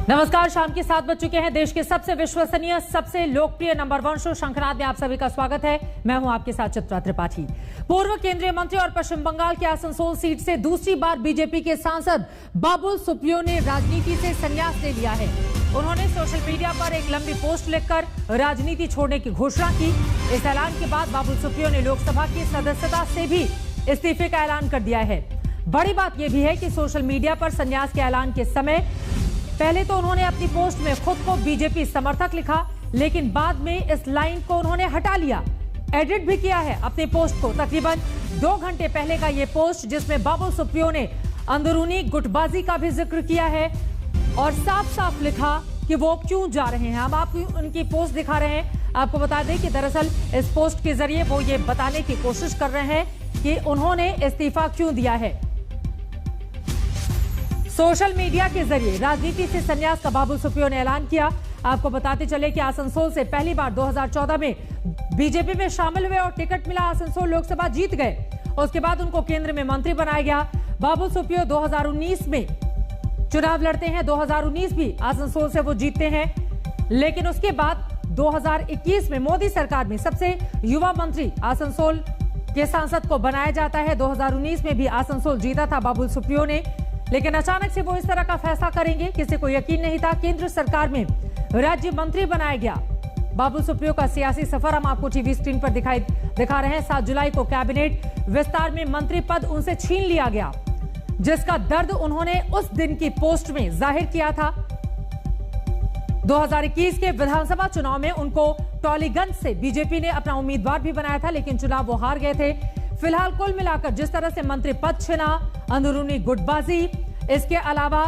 नमस्कार, शाम के 7 बज चुके हैं। देश के सबसे विश्वसनीय, सबसे लोकप्रिय नंबर 1 शो शंखनाद में आप सभी का स्वागत है। मैं हूं आपके साथ चित्रा त्रिपाठी। पूर्व केंद्रीय मंत्री और पश्चिम बंगाल के आसनसोल सीट से दूसरी बार बीजेपी के सांसद बाबुल सुप्रियो ने राजनीति से संन्यास ले लिया है। उन्होंने सोशल मीडिया पर एक लंबी पोस्ट लिखकर राजनीति छोड़ने की घोषणा की। इस ऐलान के बाद बाबुल सुप्रियो ने लोकसभा की सदस्यता से भी इस्तीफे का ऐलान कर दिया है। बड़ी बात यह भी है कि सोशल मीडिया पर संन्यास के ऐलान के समय पहले तो उन्होंने अपनी पोस्ट में खुद को बीजेपी समर्थक लिखा, लेकिन बाद में इस लाइन को उन्होंने हटा लिया, एडिट भी किया है अपनी पोस्ट को। तकरीबन 2 घंटे पहले का ये पोस्ट जिसमें बाबुल सुप्रियो ने अंदरूनी गुटबाजी का भी जिक्र किया है और साफ साफ लिखा कि वो क्यों जा रहे हैं। हम आपको उनकी पोस्ट दिखा रहे हैं। आपको बता दें कि दरअसल इस पोस्ट के जरिए वो ये बताने की कोशिश कर रहे हैं कि उन्होंने इस्तीफा क्यों दिया है। सोशल मीडिया के जरिए राजनीति से संन्यास का बाबुल सुप्रियो ने ऐलान किया। आपको बताते चले कि आसनसोल से पहली बार 2014 में बीजेपी में शामिल हुए और टिकट मिला, आसनसोल लोकसभा जीत गए। उसके बाद उनको केंद्र में मंत्री बनाया गया। बाबुल सुप्रियो 2019 में चुनाव लड़ते हैं। 2019 भी आसनसोल से वो जीतते हैं, लेकिन उसके बाद 2021 में मोदी सरकार में सबसे युवा मंत्री आसनसोल के सांसद को बनाया जाता है। 2019 में भी आसनसोल जीता था बाबुल सुप्रियो ने, लेकिन अचानक से वो इस तरह का फैसला करेंगे, किसी को यकीन नहीं था। केंद्र सरकार में राज्य मंत्री बनाया गया। बाबुल सुप्रियो का सियासी सफर हम आपको टीवी स्क्रीन पर दिखा रहे हैं। 7 जुलाई को कैबिनेट विस्तार में मंत्री पद उनसे छीन लिया गया, जिसका दर्द उन्होंने उस दिन की पोस्ट में जाहिर किया था। 2021 के विधानसभा चुनाव में उनको टॉलीगंज से बीजेपी ने अपना उम्मीदवार भी बनाया था, लेकिन चुनाव वो हार गए थे। फिलहाल कुल मिलाकर जिस तरह से मंत्री पद छिना, अंदरूनी गुटबाजी, इसके अलावा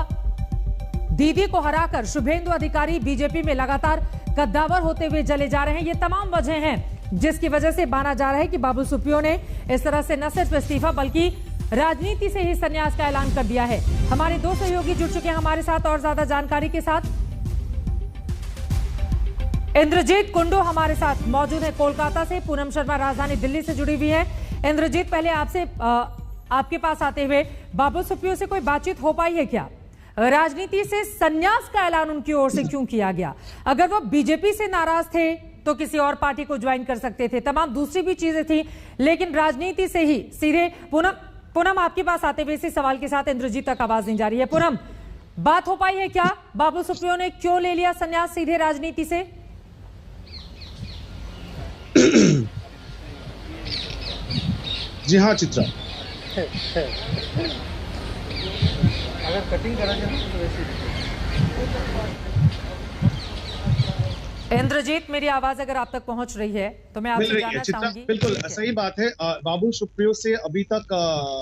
दीदी को हराकर शुभेंदु अधिकारी बीजेपी में लगातार कद्दावर होते हुए चले जा रहे हैं, ये तमाम वजह हैं जिसकी वजह से माना जा रहा है कि बाबुल सुप्रियो ने इस तरह से न सिर्फ इस्तीफा बल्कि राजनीति से ही संन्यास का ऐलान कर दिया है। हमारे 2 सहयोगी जुड़ चुके हैं हमारे साथ और ज्यादा जानकारी के साथ। इंद्रजीत कुंडू हमारे साथ मौजूद है कोलकाता से, पूनम शर्मा राजधानी दिल्ली से जुड़ी हुई है। इंद्रजीत, पहले आपसे आपके पास आते हुए, बाबुल सुप्रियो से कोई बातचीत हो पाई है क्या? राजनीति से संन्यास का ऐलान उनकी ओर से क्यों किया गया? अगर वो बीजेपी से नाराज थे तो किसी और पार्टी को ज्वाइन कर सकते थे, तमाम दूसरी भी चीजें थी, लेकिन राजनीति से ही सीधे। पूनम आपके पास आते हुए इसी सवाल के साथ इंद्रजीत तक आवाज नहीं जा रही है। पूनम, बात हो पाई है क्या? बाबुल सुप्रियो ने क्यों ले लिया संन्यास सीधे राजनीति से? जी हाँ चित्रा, अगर कटिंग करा जाए तो वैसे। इंद्रजीत, मेरी आवाज अगर आप तक पहुंच रही है तो मैं आपसे जानना चाहूंगी। बिल्कुल सही बात है। बाबुल सुप्रियो से अभी तक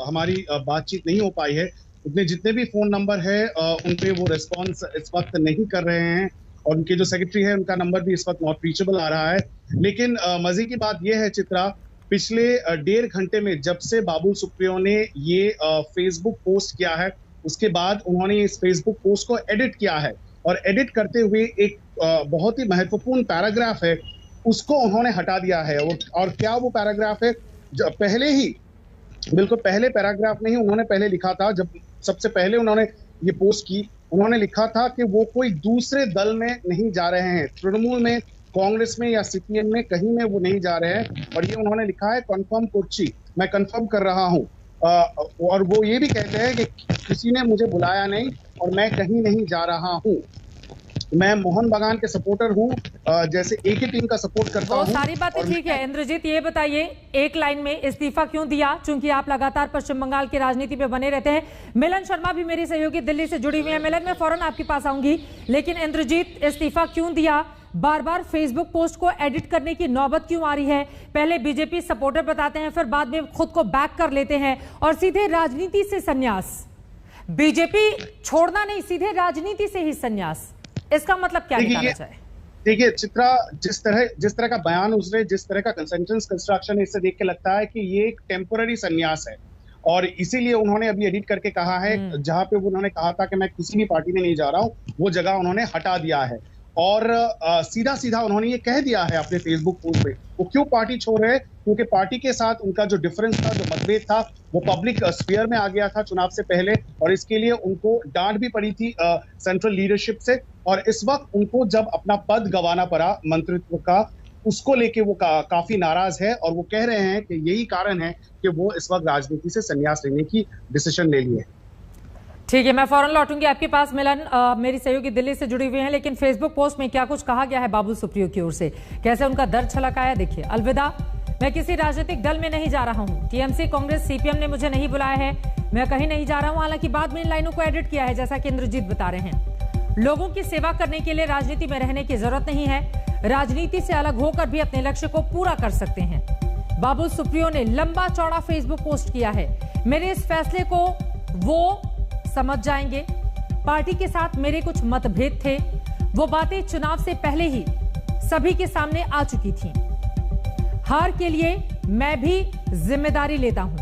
हमारी बातचीत नहीं हो पाई है। उनके जितने भी फोन नंबर है उन पे वो रिस्पॉन्स इस वक्त नहीं कर रहे हैं, और उनके जो सेक्रेटरी है उनका नंबर भी इस वक्त नॉट रीचेबल आ रहा है। लेकिन मजे की बात यह है चित्रा, पिछले 1.5 घंटे में जब से बाबुल सुप्रियो ने ये फेसबुक पोस्ट किया है, उसके बाद उन्होंने इस फेसबुक पोस्ट को एडिट किया है, और एडिट करते हुए एक बहुत ही महत्वपूर्ण पैराग्राफ है उसको उन्होंने हटा दिया है। और क्या वो पैराग्राफ है? पहले ही, बिल्कुल पहले पैराग्राफ में ही उन्होंने पहले लिखा था, जब सबसे पहले उन्होंने ये पोस्ट की, उन्होंने लिखा था कि वो कोई दूसरे दल में नहीं जा रहे हैं, तृणमूल में, कांग्रेस में या सीपीएम में कहीं में वो नहीं जा रहे हैं। और ये उन्होंने लिखा है कंफर्म कोच्चि, मैं कंफर्म कर रहा हूँ। और वो ये भी कहते हैं कि किसी ने मुझे बुलाया नहीं और मैं कहीं नहीं जा रहा हूँ। मैं मोहन बागान के सपोर्टर हूँ, जैसे एक ही टीम का सपोर्ट करता हूँ। सारी बातें ठीक है। इंद्रजीत, ये बताइए, एक लाइन में इस्तीफा क्यों दिया? चूंकि आप लगातार पश्चिम बंगाल की राजनीति में बने रहते हैं। मिलन शर्मा भी मेरी सहयोगी दिल्ली से जुड़ी हुई है। मिलन, मैं फौरन आपके पास आऊंगी, लेकिन इंद्रजीत, इस्तीफा क्यों दिया? बार बार फेसबुक पोस्ट को एडिट करने की नौबत क्यों आ रही है? पहले बीजेपी सपोर्टर बताते हैं, फिर बाद में खुद को बैक कर लेते हैं और सीधे राजनीति से संन्यास। बीजेपी छोड़ना नहीं, सीधे राजनीति से ही संन्यास। इसका मतलब क्या निकालना चाहिए? देखिए चित्रा, जिस तरह का बयान उसने, जिस तरह का सेंटेंस कंस्ट्रक्शन, इससे देख के लगता है कि ये एक टेम्पररी संन्यास है, और इसीलिए उन्होंने अभी एडिट करके कहा है, जहां पे उन्होंने कहा था कि मैं किसी भी पार्टी में नहीं जा रहा हूं, वो जगह उन्होंने हटा दिया है। और सीधा सीधा उन्होंने ये कह दिया है अपने फेसबुक पोस्ट पे वो क्यों पार्टी छोड़ रहे हैं, क्योंकि पार्टी के साथ उनका जो डिफरेंस था, जो मतभेद था, वो पब्लिक स्फीयर में आ गया था चुनाव से पहले, और इसके लिए उनको डांट भी पड़ी थी सेंट्रल लीडरशिप से। और इस वक्त उनको जब अपना पद गंवाना पड़ा मंत्रित्व का, उसको लेके वो काफी नाराज है, और वो कह रहे हैं कि यही कारण है कि वो इस वक्त राजनीति से संन्यास लेने की डिसीजन ले लिए। ठीक है, मैं फौरन लौटूंगी आपके पास मिलन। मेरी सहयोगी दिल्ली से जुड़ी हुई हैं, लेकिन फेसबुक पोस्ट में क्या कुछ कहा गया है बाबुल सुप्रियो की ओर से, कैसे उनका दर्द छलकाया, देखिए। अलविदा, मैं किसी राजनीतिक दल में नहीं जा रहा हूं। टीएमसी, कांग्रेस, सीपीएम ने मुझे नहीं बुलाया है, मैं कहीं नहीं जा रहा हूं। हालांकि बाद में इन लाइनों को एडिट किया है, जैसा कि इंद्रजीत बता रहे हैं। लोगों की सेवा करने के लिए राजनीति में रहने की जरूरत नहीं है, राजनीति से अलग होकर भी अपने लक्ष्य को पूरा कर सकते हैं। बाबुल सुप्रियो ने लंबा चौड़ा फेसबुक पोस्ट किया है। मेरे इस फैसले को वो समझ जाएंगे। पार्टी के साथ मेरे कुछ मतभेद थे, वो बातें चुनाव से पहले ही सभी के सामने आ चुकी थीं। हार के लिए मैं भी जिम्मेदारी लेता हूं,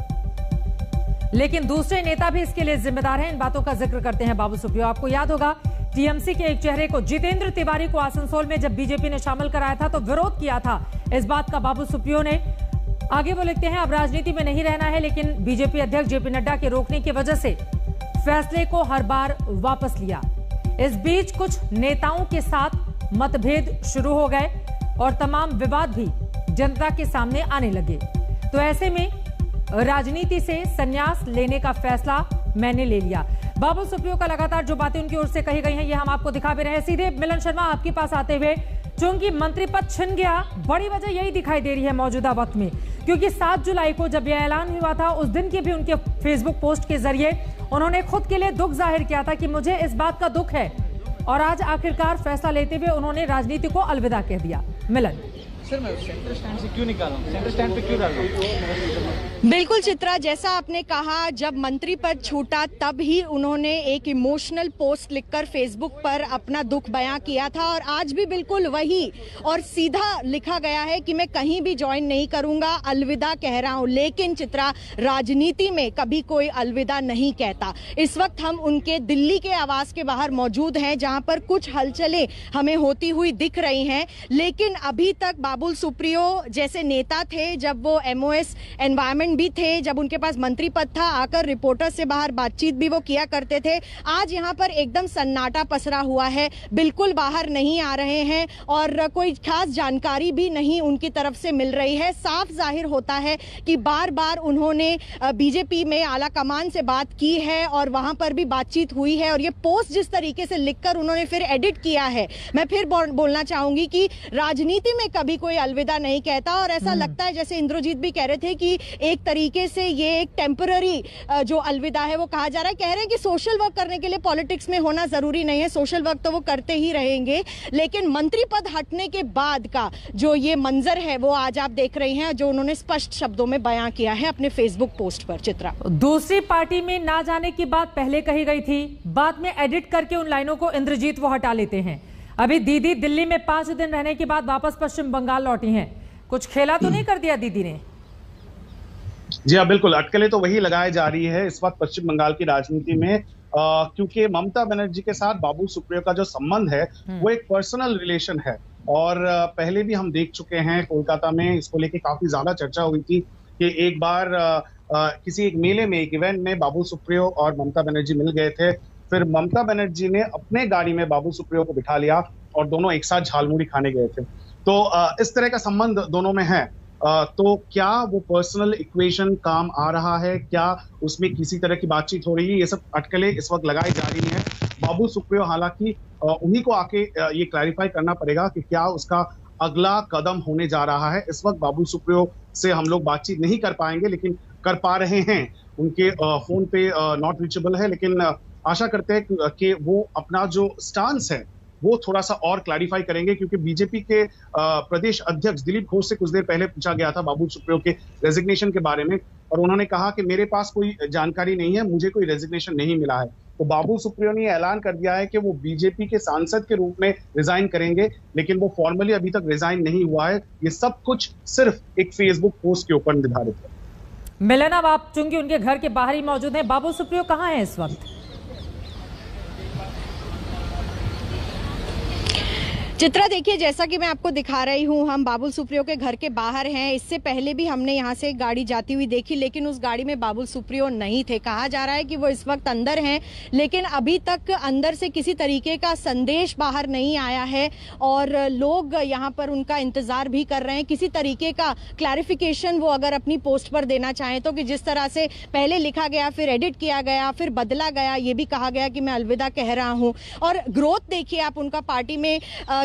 लेकिन दूसरे नेता भी इसके लिए जिम्मेदार हैं। इन बातों का जिक्र करते हैं बाबुल सुप्रियो। आपको याद होगा, टीएमसी के एक चेहरे को, जितेंद्र तिवारी को आसनसोल में जब बीजेपी ने शामिल कराया था तो विरोध किया था इस बात का बाबुल सुप्रियो ने। आगे वो लिखते हैं, अब राजनीति में नहीं रहना है, लेकिन बीजेपी अध्यक्ष जेपी नड्डा के रोकने की वजह से फैसले को हर बार वापस लिया। इस बीच कुछ नेताओं के साथ मतभेद शुरू हो गए और तमाम विवाद भी जनता के सामने आने लगे। तो ऐसे में राजनीति से संन्यास लेने का फैसला मैंने ले लिया। बाबुल सुप्रियो का लगातार जो बातें उनकी ओर से कही गई हैं, ये हम आपको दिखा भी रहे हैं। सीधे मिलन शर्मा आपके पास आते हुए, चूंकि मंत्री पद छिन गया, बड़ी वजह यही दिखाई दे रही है मौजूदा वक्त में, क्योंकि 7 जुलाई को जब यह ऐलान हुआ था, उस दिन के भी उनके फेसबुक पोस्ट के जरिए उन्होंने खुद के लिए दुख जाहिर किया था कि मुझे इस बात का दुख है, और आज आखिरकार फैसला लेते हुए उन्होंने राजनीति को अलविदा कह दिया। मिलन, सर मैं सेंटर स्टैंड से क्यों निकाला हूं? सेंटर स्टैंड पे क्यों डाल रहा हूं? बिल्कुल चित्रा, जैसा आपने कहा, जब मंत्री पद छूटा तब ही उन्होंने एक इमोशनल पोस्ट लिखकर फेसबुक पर अपना दुख बयां किया था, और आज भी बिल्कुल वही और सीधा लिखा गया है कि मैं कहीं भी ज्वाइन नहीं करूंगा, अलविदा कह रहा हूं। लेकिन चित्रा, राजनीति में कभी कोई अलविदा नहीं कहता। इस वक्त हम उनके दिल्ली के आवास के बाहर मौजूद हैं, जहां पर कुछ हलचलें हमें होती हुई दिख रही हैं, लेकिन अभी तक बाबुल सुप्रियो जैसे नेता थे, जब वो एमओएस एनवायरमेंट भी थे, जब उनके पास मंत्री पद था, आकर रिपोर्टर से बाहर बातचीत भी वो किया करते थे। आज यहाँ पर एकदम सन्नाटा पसरा हुआ है, बिल्कुल बाहर नहीं आ रहे हैं और कोई खास जानकारी भी नहीं उनकी तरफ से मिल रही है। साफ जाहिर होता है कि बार बार उन्होंने बीजेपी में आला कमान से बात की है और वहां पर भी बातचीत हुई है, और ये पोस्ट जिस तरीके से लिखकर उन्होंने फिर एडिट किया है, मैं फिर बोलना चाहूंगी कि राजनीति में कभी कोई अलविदा नहीं कहता। और ऐसा लगता है, जैसे इंद्रजीत भी कह रहे थे, कि एक तरीके से ये एक टेम्पररी जो अलविदा है वो कहा जा रहा है। कह रहे हैं कि सोशल वर्क करने के लिए पॉलिटिक्स में होना जरूरी नहीं है, सोशल वर्क तो वो करते ही रहेंगे, लेकिन मंत्री पद हटने के बाद का जो ये मंजर है वो आज आप देख रहे हैं, जो उन्होंने स्पष्ट शब्दों में बयां किया है अपने फेसबुक पोस्ट पर। चित्रा, दूसरी पार्टी में ना जाने की बात पहले कही गई थी, बाद में एडिट करके उन लाइनों को इंद्रजीत वो हटा लेते हैं। अभी दीदी दिल्ली में 5 दिन रहने के बाद वापस पश्चिम बंगाल लौटी हैं, कुछ खेला तो नहीं कर दिया दीदी ने? जी हाँ, बिल्कुल, अटकलें तो वही लगाई जा रही है इस वक्त पश्चिम बंगाल की राजनीति में, क्योंकि ममता बनर्जी के साथ बाबुल सुप्रियो का जो संबंध है वो एक पर्सनल रिलेशन है, और पहले भी हम देख चुके हैं कोलकाता में इसको लेके काफी ज्यादा चर्चा हुई थी कि एक बार किसी एक मेले में, एक इवेंट में बाबुल सुप्रियो और ममता बनर्जी मिल गए थे। फिर ममता बनर्जी ने अपने गाड़ी में बाबुल सुप्रियो को बिठा लिया और दोनों एक साथ झालमुड़ी खाने गए थे। तो इस तरह का संबंध दोनों में है। तो क्या वो पर्सनल इक्वेशन काम आ रहा है, क्या उसमें किसी तरह की बातचीत हो रही है, ये सब अटकलें इस वक्त लगाई जा रही हैं। बाबुल सुप्रियो हालांकि उन्हीं को आके ये क्लैरिफाई करना पड़ेगा कि क्या उसका अगला कदम होने जा रहा है। इस वक्त बाबुल सुप्रियो से हम लोग बातचीत नहीं कर पाएंगे, लेकिन कर पा रहे हैं, उनके फोन पे नॉट रीचेबल है, लेकिन आशा करते हैं कि वो अपना जो स्टांस है वो थोड़ा सा और क्लैरिफाई करेंगे, क्योंकि बीजेपी के प्रदेश अध्यक्ष दिलीप घोष से कुछ देर पहले पूछा गया था बाबुल सुप्रियो के रेजिग्नेशन के बारे में, और उन्होंने कहा कि मेरे पास कोई जानकारी नहीं है, मुझे कोई रेजिग्नेशन नहीं मिला है। तो बाबुल सुप्रियो ने ऐलान कर दिया है कि वो बीजेपी के सांसद के रूप में रिजाइन करेंगे, लेकिन वो फॉर्मली अभी तक रिजाइन नहीं हुआ है। ये सब कुछ सिर्फ एक फेसबुक पोस्ट के ऊपर निर्धारित है। मिलन, अब आप चूंकि उनके घर के बाहर ही मौजूद हैं, बाबुल सुप्रियो कहाँ है इस वक्त? चित्रा देखिए, जैसा कि मैं आपको दिखा रही हूँ, हम बाबुल सुप्रियो के घर के बाहर हैं। इससे पहले भी हमने यहाँ से गाड़ी जाती हुई देखी, लेकिन उस गाड़ी में बाबुल सुप्रियो नहीं थे। कहा जा रहा है कि वो इस वक्त अंदर हैं, लेकिन अभी तक अंदर से किसी तरीके का संदेश बाहर नहीं आया है और लोग यहाँ पर उनका इंतजार भी कर रहे हैं किसी तरीके का क्लैरिफिकेशन वो अगर अपनी पोस्ट पर देना चाहें तो, कि जिस तरह से पहले लिखा गया, फिर एडिट किया गया, फिर बदला गया, ये भी कहा गया कि मैं अलविदा कह रहा हूँ। और ग्रोथ देखिए आप उनका, पार्टी में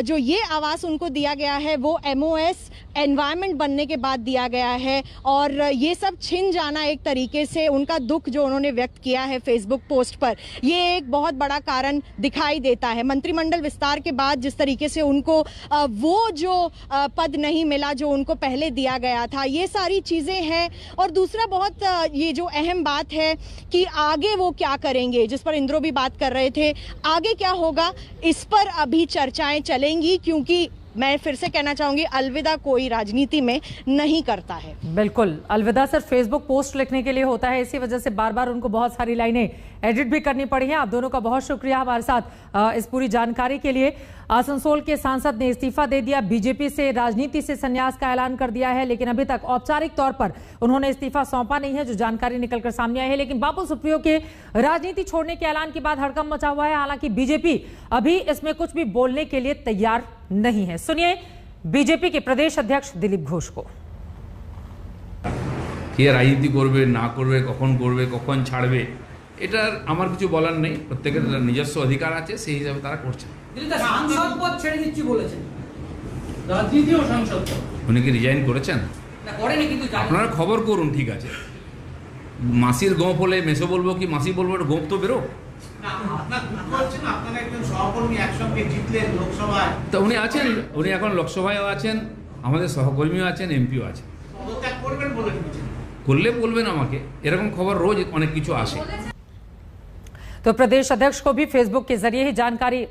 जो ये आवाज उनको दिया गया है वो MOS एनवायरनमेंट बनने के बाद दिया गया है और ये सब छिन जाना एक तरीके से उनका दुख जो उन्होंने व्यक्त किया है फेसबुक पोस्ट पर, ये एक बहुत बड़ा कारण दिखाई देता है। मंत्रिमंडल विस्तार के बाद जिस तरीके से उनको वो जो पद नहीं मिला जो उनको पहले दिया गया था, ये सारी चीजें हैं। और दूसरा बहुत ये जो अहम बात है कि आगे वो क्या करेंगे, जिस पर इंद्रो भी बात कर रहे थे, आगे क्या होगा इस पर अभी चर्चाएं चलेंगी, क्योंकि मैं फिर से कहना चाहूंगी अलविदा कोई राजनीति में नहीं करता है। बिल्कुल, अलविदा सिर्फ फेसबुक पोस्ट लिखने के लिए होता है, इसी वजह से बार बार उनको बहुत सारी लाइनें एडिट भी करनी पड़ी हैं। आप दोनों का बहुत शुक्रिया हमारे साथ इस पूरी जानकारी के लिए। आसनसोल के सांसद ने इस्तीफा दे दिया, बीजेपी से राजनीति से संन्यास का ऐलान कर दिया है, लेकिन अभी तक औपचारिक तौर पर उन्होंने इस्तीफा सौंपा नहीं है, जो जानकारी निकलकर सामने आई है। लेकिन बाबुल सुप्रियो के राजनीति छोड़ने के ऐलान के बाद हड़कंप मचा हुआ है। हालांकि बीजेपी अभी इसमें कुछ भी बोलने के लिए तैयार नहीं है। सुनिए बीजेपी के प्रदेश अध्यक्ष दिलीप घोष को। কে রাজনীতি করবে না করবে, কখন করবে, কখন ছাড়বে, এটার আমার কিছু বলার নেই। প্রত্যেকের নিজস্ব অধিকার আছে, সেই হিসাবে তারা করছে। সাংসদ পদ ছেড়ে দিচ্ছি বলেছেন, রাজনীতি ও সাংসদ পদ। উনি কি রিজাইন করেছেন? না করেনি, কিন্তু আপনারা খবর করুন, ঠিক আছে। মাসির গোপ হলে মেসো বলবো কি মাসি বলবো, এটা গোপ তো বেরো না। আপনার দুঃখ হচ্ছে না, আপনারা একজন সহকর্মী একসঙ্গে জিতলেন লোকসভায়, তো উনি আছেন, উনি এখন লোকসভায়ও আছেন, আমাদের সহকর্মীও আছেন, এমপিও আছেন। পদত্যাগ করবেন বলে করলে বলবেন আমাকে, এরকম খবর রোজ অনেক কিছু আসে। तो प्रदेश अध्यक्ष को भी फेसबुक के जरिए ही जानकारी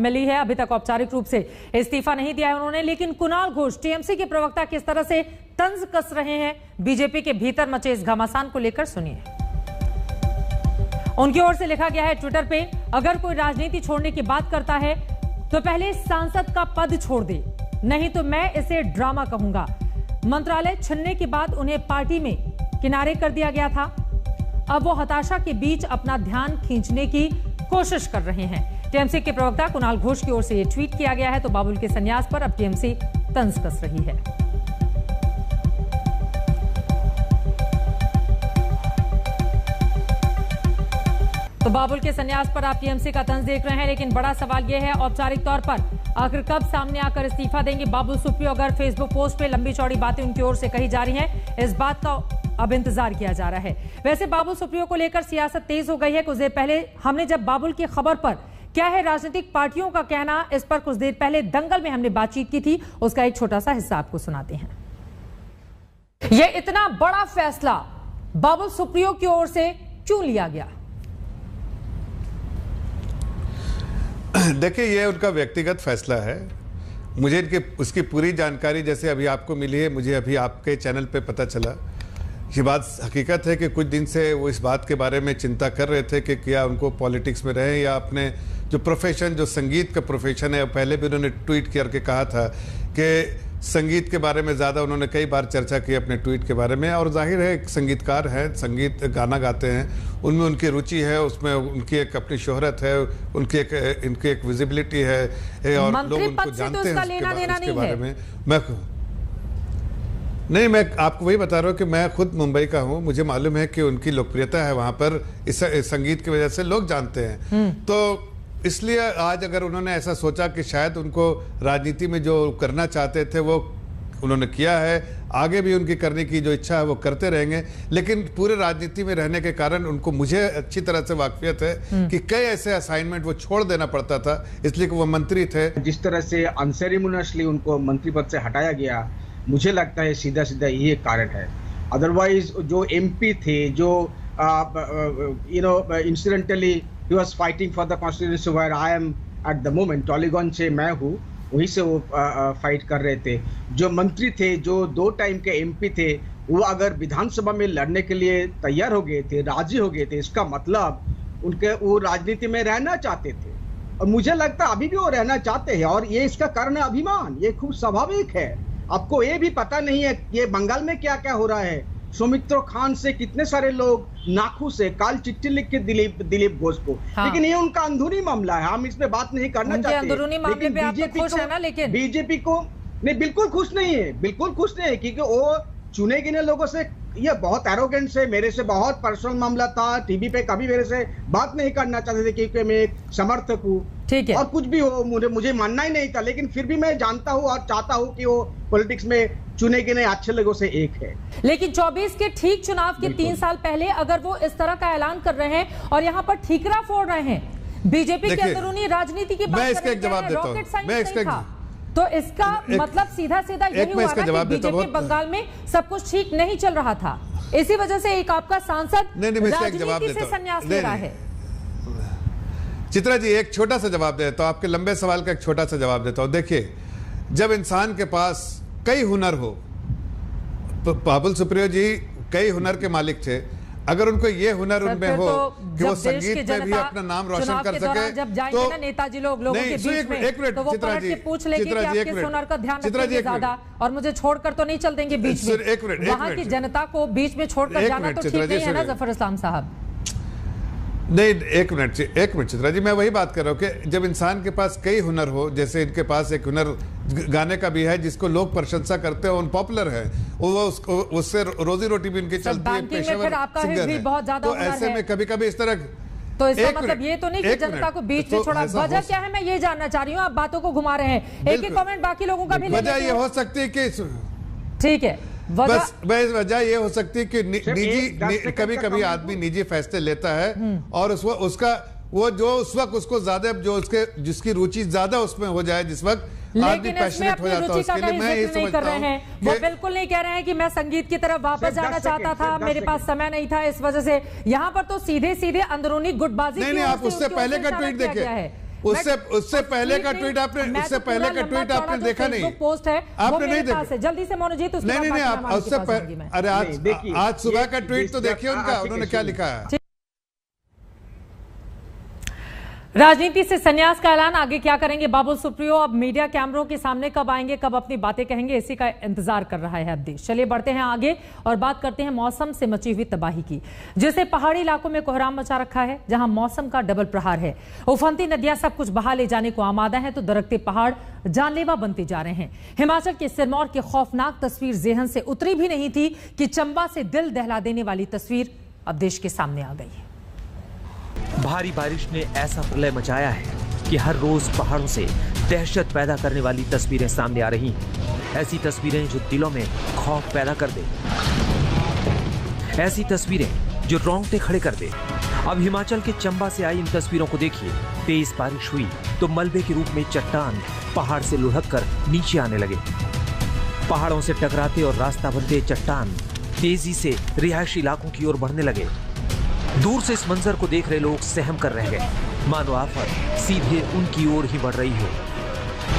मिली है। अभी तक औपचारिक रूप से इस्तीफा नहीं दिया है उन्होंने, लेकिन कुणाल घोष टीएमसी के प्रवक्ता किस तरह से तंज कस रहे हैं बीजेपी के भीतर मचे इस घमासान को लेकर, सुनिए। उनकी ओर से लिखा गया है ट्विटर पे, अगर कोई राजनीति छोड़ने की बात करता है तो पहले सांसद का पद छोड़ दे, नहीं तो मैं इसे ड्रामा कहूंगा। मंत्रालय छिनने के बाद उन्हें पार्टी में किनारे कर दिया गया था, अब वो हताशा के बीच अपना ध्यान खींचने की कोशिश कर रहे हैं। टीएमसी के प्रवक्ता कुणाल घोष की ओर से ये ट्वीट किया गया है। तो बाबुल के संन्यास पर अब टीएमसी तंज कस रही है। तो बाबुल के संन्यास पर आप टीएमसी का तंज देख रहे हैं, लेकिन बड़ा सवाल यह है औपचारिक तौर पर आखिर कब सामने आकर इस्तीफा देंगे बाबुल सुप्रियो। अगर फेसबुक पोस्ट पे लंबी चौड़ी बातें उनकी ओर से कही जा रही हैं, इस बात का अब इंतजार किया जा रहा है। वैसे बाबुल सुप्रियो को लेकर सियासत तेज हो गई है। कुछ देर पहले हमने जब बाबुल की खबर पर क्या है राजनीतिक पार्टियों का कहना, इस पर कुछ देर पहले दंगल में हमने बातचीत की थी, उसका एक छोटा सा हिस्सा आपको सुनाते हैं। यह इतना बड़ा फैसला बाबुल सुप्रियो की ओर से क्यों लिया गया? देखिए, ये उनका व्यक्तिगत फैसला है। मुझे इनकी उसकी पूरी जानकारी जैसे अभी आपको मिली है, मुझे अभी आपके चैनल पे पता चला। ये बात हकीकत है कि कुछ दिन से वो इस बात के बारे में चिंता कर रहे थे कि क्या उनको पॉलिटिक्स में रहें या अपने जो प्रोफेशन, जो संगीत का प्रोफेशन है। पहले भी उन्होंने ट्वीट करके कहा था कि संगीत के बारे में ज़्यादा उन्होंने कई बार चर्चा की अपने ट्वीट के बारे में। और जाहिर है एक संगीतकार हैं, संगीत गाना गाते हैं, उनमें उनकी रुचि है, उसमें उनकी एक अपनी शोहरत है, उनकी एक विजिबिलिटी है और लोग उनको जानते हैं उसके बारे में। मैं आपको वही बता रहा हूँ कि मैं खुद मुंबई का हूँ, मुझे मालूम है कि उनकी लोकप्रियता है वहाँ पर, इस संगीत की वजह से लोग जानते हैं। तो इसलिए आज अगर उन्होंने ऐसा सोचा कि शायद उनको राजनीति में जो करना चाहते थे वो उन्होंने किया है, आगे भी उनकी करने की जो इच्छा है वो करते रहेंगे। लेकिन पूरे राजनीति में रहने के कारण उनको, मुझे अच्छी तरह से वाकफियत है कि कई ऐसे असाइनमेंट वो छोड़ देना पड़ता था, इसलिए कि वो मंत्री थे। जिस तरह से अनसेरेमोनियसली उनको मंत्री पद से हटाया गया, मुझे लगता है सीधा सीधा ये कारण है। अदरवाइज जो एमपी थे, जो incidentally he was fighting for the constituency where I am at the moment, टॉलीगॉन से मैं हूँ, वहीं से वो फाइट कर रहे थे। जो मंत्री थे, जो 2 टाइम के एमपी थे, वो अगर विधानसभा में लड़ने के लिए तैयार हो गए थे, राजी हो गए थे, इसका मतलब उनके वो राजनीति में रहना चाहते थे। और मुझे लगता है अभी भी वो रहना चाहते हैं, और ये इसका कारण है अभिमान। ये खूब स्वाभाविक है। आपको ये भी पता नहीं है ये बंगाल में क्या क्या हो रहा है। सौमित्र खान से कितने सारे लोग नाखुश है, काल चिट्ठी लिख के दिलीप घोष को। हाँ। लेकिन ये उनका अंदरूनी मामला है, हम इसमें बात नहीं करना चाहते। अंदरूनी मामले पे आप तो खुश है ना? लेकिन बीजेपी को नहीं, बिल्कुल खुश नहीं है, बिल्कुल खुश नहीं है, क्योंकि वो चुने गिने लोगों से ये बहुत एरोगेंट से, मेरे से बहुत पर्सनल मामला था, टीवी पे कभी मेरे से बात नहीं करना चाहते थे क्योंकि मैं एक समर्थक हूँ। ठीक है, और कुछ भी हो मुझे मानना ही नहीं था, लेकिन फिर भी मैं जानता हूँ और चाहता हूँ कि वो पॉलिटिक्स में चुने गिने अच्छे लोगों से एक है। लेकिन 24 के ठीक चुनाव के 3 साल पहले अगर वो इस तरह का ऐलान कर रहे हैं और यहाँ पर ठीकरा फोड़ रहे हैं, बीजेपी के अंदरूनी राजनीति की बात कर रहे हैं, तो इसका मतलब सीधा सीधा यही हुआ ना कि बीजेपी बंगाल में सब कुछ ठीक नहीं चल रहा था, इसी वजह से एक आपका सांसद राजनीति से संन्यास ले रहा है। चित्रा जी, एक छोटा सा जवाब देता हूं, आपके लंबे सवाल का एक छोटा सा जवाब देता हूं। देखिए, जब इंसान के पास कई हुनर हो, बाबुल सुप्रियो जी कई हुनर के मालिक थे, अगर उनको ये हुनर उनमें हो कि वो संगीत में भी अपना नाम रोशन कर सके, जब जाएंगे ना नेताजी लोगों के बीच में, तो वो पलट के पूछ लेंगे कि आप किस हुनर का ध्यान रखेंगे ज्यादा, और मुझे छोड़कर तो नहीं चल देंगे बीच में। वहां की जनता को बीच में छोड़कर जाना तो ठीक नहीं है ना जफर इस्लाम साहब? नहीं, एक मिनट चित्रा जी, मैं वही बात कर रहा हूँ कि जब इंसान के पास कई हुनर हो, जैसे इनके पास एक हुनर गाने का भी है जिसको लोग प्रशंसा करते हैं, पॉपुलर है, वो उससे रोजी रोटी भी इनकी चलती है, पेशेवर सिंगर है, तो ऐसे में कभी कभी इस तरह। तो इसका मतलब ये तो नहीं कि जनता को बीच में छोड़ा, वजह क्या है मैं ये जानना चाह रही हूँ। आप बातों को घुमा रहे हैं, एक ही कमेंट बाकी लोगों का भी ले लेते हैं। वजह ये हो सकती है कि ठीक है, बस वजह ये हो सकती है कि निजी कभी कभी आदमी निजी फैसले लेता है और उसका वो जो उस वक्त उसको ज्यादा जिसकी रुचि ज्यादा उसमें हो जाए, जिस वक्त आदमी पैशनेट हो जाता है, उसके लिए मैं ये समझता हूं वो बिल्कुल नहीं कह रहे हैं कि मैं संगीत की तरफ वापस जाना चाहता था, मेरे पास समय नहीं था, इस वजह से यहाँ पर तो सीधे सीधे अंदरूनी गुटबाजी। नहीं, आप उससे पहले का ट्वीट देखिए, उससे पहले का ट्वीट आपने देखा नहीं? पोस्ट है आपने नहीं देखा? जल्दी से मोनोजीत, नहीं, आप उससे अरे आज सुबह का ट्वीट तो देखिए उनका, उन्होंने क्या लिखा है। राजनीति से संन्यास का ऐलान, आगे क्या करेंगे बाबुल सुप्रियो? अब मीडिया कैमरों के सामने कब आएंगे, कब अपनी बातें कहेंगे, इसी का इंतजार कर रहा है अब देश। चलिए बढ़ते हैं आगे और बात करते हैं मौसम से मची हुई तबाही की, जिसे पहाड़ी इलाकों में कोहराम मचा रखा है, जहां मौसम का डबल प्रहार है। उफनती नदियां सब कुछ बहा ले जाने को आमादा है, तो दरकते पहाड़ जानलेवा बनते जा रहे हैं। हिमाचल के सिरमौर की खौफनाक तस्वीर जेहन से उतरी भी नहीं थी कि चंबा से दिल दहला देने वाली तस्वीर अब देश के सामने आ गई है। भारी बारिश ने ऐसा प्रलय मचाया है कि हर रोज पहाड़ों से दहशत पैदा करने वाली तस्वीरें सामने आ रही हैं। ऐसी तस्वीरें जो दिलों में खौफ पैदा कर दे, ऐसी तस्वीरें जो रोंगटे खड़े कर दे। अब हिमाचल के चंबा से आई इन तस्वीरों को देखिए। तेज बारिश हुई तो मलबे के रूप में चट्टान पहाड़ से लुढ़क कर नीचे आने लगे। पहाड़ों से टकराते और रास्ता बनते चट्टान तेजी से रिहायशी इलाकों की ओर बढ़ने लगे। दूर से इस मंजर को देख रहे लोग सहम कर रह गए, मानो आफत सीधे उनकी ओर ही बढ़ रही हो।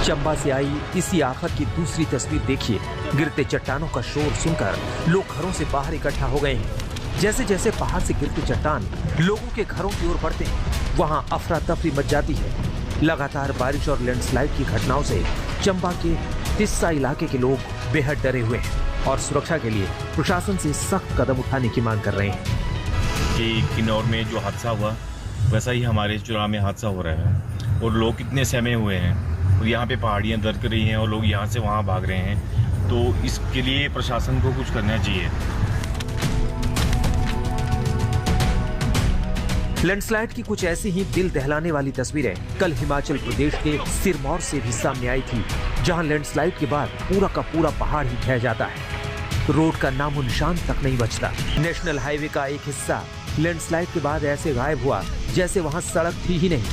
चंबा से आई इसी आफत की दूसरी तस्वीर देखिए। गिरते चट्टानों का शोर सुनकर लोग घरों से बाहर इकट्ठा हो गए हैं। जैसे जैसे पहाड़ से गिरते चट्टान लोगों के घरों की ओर बढ़ते हैं, वहां अफरा तफरी मच जाती है। लगातार बारिश और लैंडस्लाइड की घटनाओं से चंबा के तिस्सा इलाके के लोग बेहद डरे हुए हैं और सुरक्षा के लिए प्रशासन से सख्त कदम उठाने की मांग कर रहे हैं। कि किन्नौर में जो हादसा हुआ वैसा ही हमारे चुनाव में हादसा हो रहा है और लोग कितने सहमे हुए हैं और यहाँ पे पहाड़ियाँ दरक रही हैं और लोग यहाँ से वहाँ भाग रहे हैं, तो इसके लिए प्रशासन को कुछ करना चाहिए। लैंडस्लाइड की कुछ ऐसी ही दिल दहलाने वाली तस्वीरें कल हिमाचल प्रदेश के सिरमौर से भी सामने आई थी, जहां लैंडस्लाइड के बाद पूरा का पूरा पहाड़ ही ढह जाता है, रोड का नामो निशान तक नहीं बचता। नेशनल हाईवे का एक हिस्सा लैंडस्लाइड के बाद ऐसे गायब हुआ जैसे वहां सड़क थी ही नहीं।